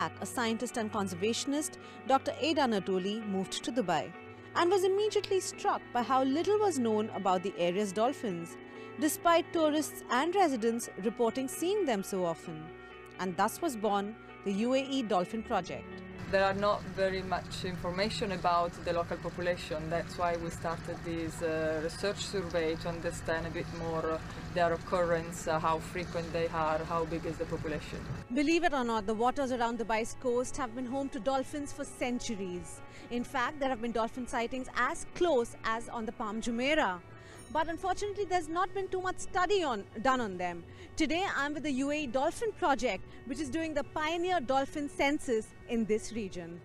A scientist and conservationist, Dr. Ada Anatoli, moved to Dubai and was immediately struck by how little was known about the area's dolphins, despite tourists and residents reporting seeing them so often. And thus was born the UAE Dolphin Project. There are not very much information about the local population. That's why we started this research survey to understand a bit more their occurrence, how frequent they are, how big is the population. Believe it or not, the waters around Dubai's coast have been home to dolphins for centuries. In fact, there have been dolphin sightings as close as on the Palm Jumeirah. But unfortunately, there's not been too much study done on them. Today, I'm with the UAE Dolphin Project, which is doing the pioneer dolphin census in this region.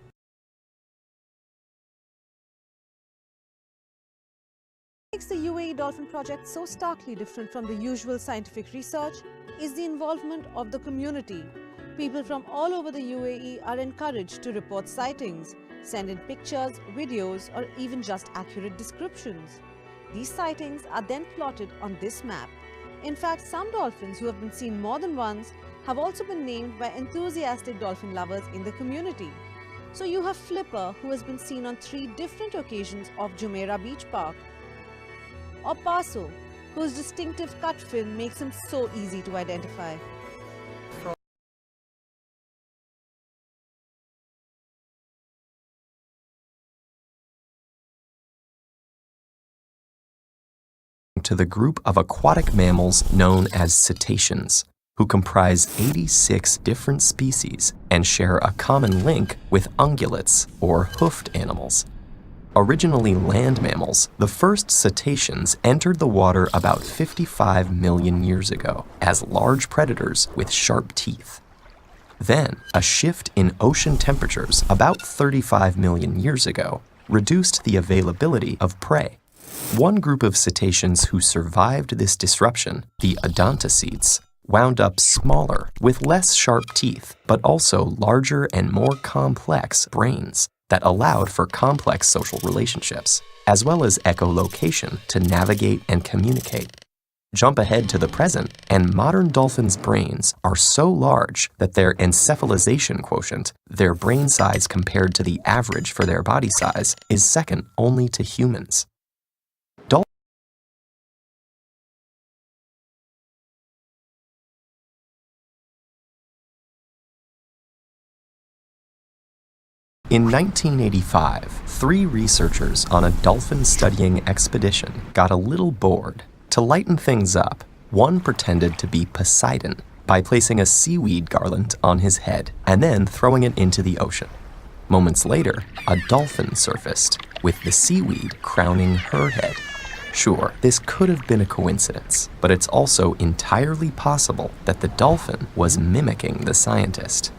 What makes the UAE Dolphin Project so starkly different from the usual scientific research is the involvement of the community. People from all over the UAE are encouraged to report sightings, send in pictures, videos, or even just accurate descriptions. These sightings are then plotted on this map. In fact, some dolphins who have been seen more than once have also been named by enthusiastic dolphin lovers in the community. So you have Flipper, who has been seen on 3 different occasions off Jumeirah Beach Park, or Paso, whose distinctive cut fin makes him so easy to identify. To the group of aquatic mammals known as cetaceans, who comprise 86 different species and share a common link with ungulates, or hoofed animals. Originally land mammals, the first cetaceans entered the water about 55 million years ago as large predators with sharp teeth. Then, a shift in ocean temperatures about 35 million years ago reduced the availability of prey. One group of cetaceans who survived this disruption, the odontocetes, wound up smaller with less sharp teeth, but also larger and more complex brains that allowed for complex social relationships, as well as echolocation to navigate and communicate. Jump ahead to the present, and modern dolphins' brains are so large that their encephalization quotient, their brain size compared to the average for their body size, is second only to humans. In 1985, 3 researchers on a dolphin studying expedition got a little bored. To lighten things up, one pretended to be Poseidon by placing a seaweed garland on his head and then throwing it into the ocean. Moments later, a dolphin surfaced, with the seaweed crowning her head. Sure, this could have been a coincidence, but it's also entirely possible that the dolphin was mimicking the scientist.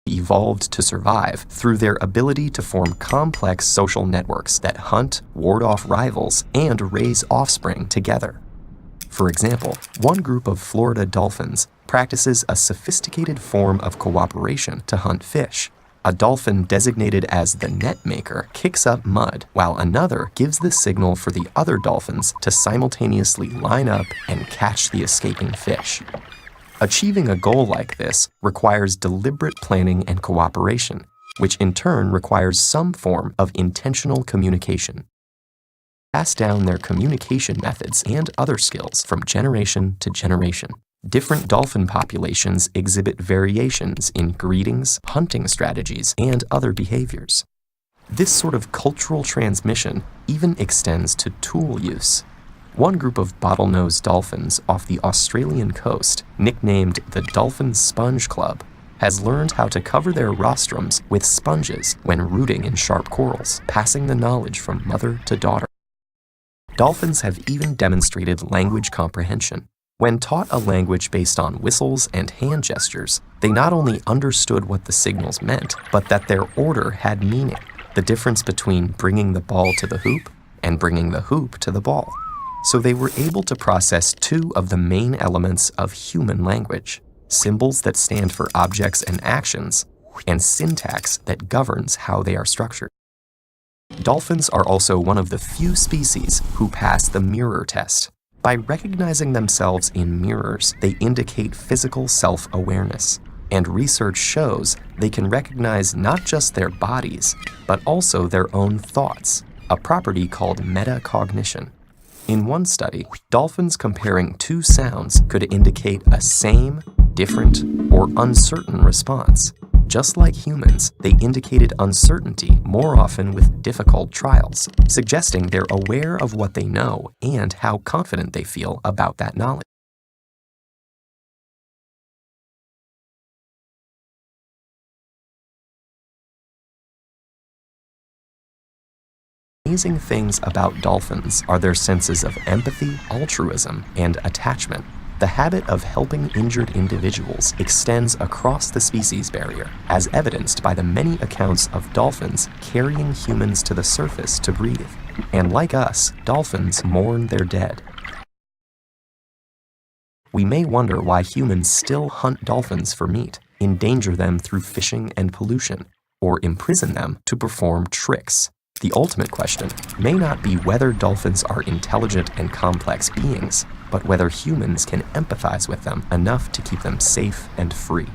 Evolved to survive through their ability to form complex social networks that hunt, ward off rivals, and raise offspring together. For example, one group of Florida dolphins practices a sophisticated form of cooperation to hunt fish. A dolphin designated as the net maker kicks up mud, while another gives the signal for the other dolphins to simultaneously line up and catch the escaping fish. Achieving a goal like this requires deliberate planning and cooperation, which in turn requires some form of intentional communication. Pass down their communication methods and other skills from generation to generation. Different dolphin populations exhibit variations in greetings, hunting strategies, and other behaviors. This sort of cultural transmission even extends to tool use. One group of bottlenose dolphins off the Australian coast, nicknamed the Dolphin Sponge Club, has learned how to cover their rostrums with sponges when rooting in sharp corals, passing the knowledge from mother to daughter. Dolphins have even demonstrated language comprehension. When taught a language based on whistles and hand gestures, they not only understood what the signals meant, but that their order had meaning, the difference between bringing the ball to the hoop and bringing the hoop to the ball. So they were able to process 2 of the main elements of human language, symbols that stand for objects and actions, and syntax that governs how they are structured. Dolphins are also one of the few species who pass the mirror test. By recognizing themselves in mirrors, they indicate physical self-awareness. And research shows they can recognize not just their bodies, but also their own thoughts, a property called metacognition. In one study, dolphins comparing two sounds could indicate a same, different, or uncertain response. Just like humans, they indicated uncertainty more often with difficult trials, suggesting they're aware of what they know and how confident they feel about that knowledge. Amazing things about dolphins are their senses of empathy, altruism, and attachment. The habit of helping injured individuals extends across the species barrier, as evidenced by the many accounts of dolphins carrying humans to the surface to breathe. And like us, dolphins mourn their dead. We may wonder why humans still hunt dolphins for meat, endanger them through fishing and pollution, or imprison them to perform tricks. The ultimate question may not be whether dolphins are intelligent and complex beings, but whether humans can empathize with them enough to keep them safe and free.